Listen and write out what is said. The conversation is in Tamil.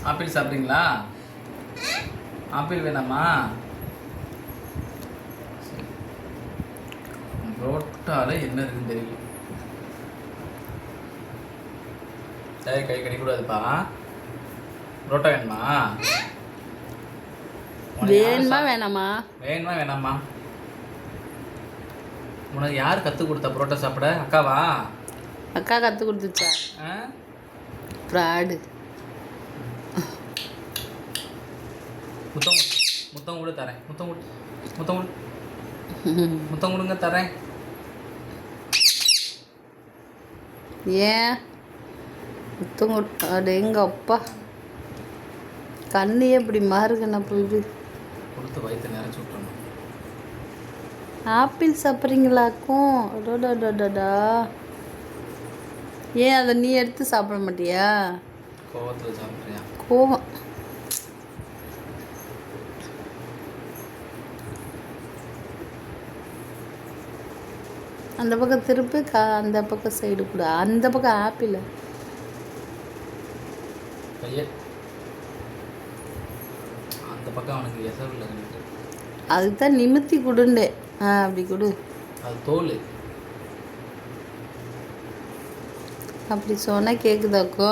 ஆப்பிள் சாப்பிட்றீங்களா? ஆப்பிள் வேணாமா? புரோட்டாவில் என்ன இருக்குன்னு தெரியல. சரி, கை கடிக்கூடாதுப்பா. புரோட்டா வேணுமா? வேணுமா வேணாமா? வேணுமா வேணாமா? உனக்கு யார் கற்றுக் கொடுத்தா புரோட்டா சாப்பிட? அக்காவா? அக்கா கற்றுக் கொடுத்துச்சா? ஃப்ராடு. முத்தம் முத்தம் கூட தரேன். முத்தம் கொடு, முத்தம் கொடு, முத்தம் கொடுங்க தரேன். ஏன் முத்தம் கொடு? அது எங்க அப்பா கண்ணு எப்படி மாறுகண்ணா போகுது. கொடுத்து வயிற்று நிறச்சி விட்டுறணும். ஆப்பிள் சாப்பிட்றீங்களாக்கும்? அடோடாடாடா. ஏன் அதை நீ எடுத்து சாப்பிட மாட்டியா? கோவத்தில் சாப்பிட்றியா? கோவம். அந்த பக்கம் திருப்பு, அந்த பக்கம் சைடு கூட. அந்த பக்கம் ஆப்பிள். அந்த பக்கம் அவனுக்கு எசவில் இருக்கு. அதுக்கு தான் நிமித்தி கொடுண்டே. அப்படி கொடு. அது தோல். அப்படி சொன்னால் கேட்குதாக்கோ?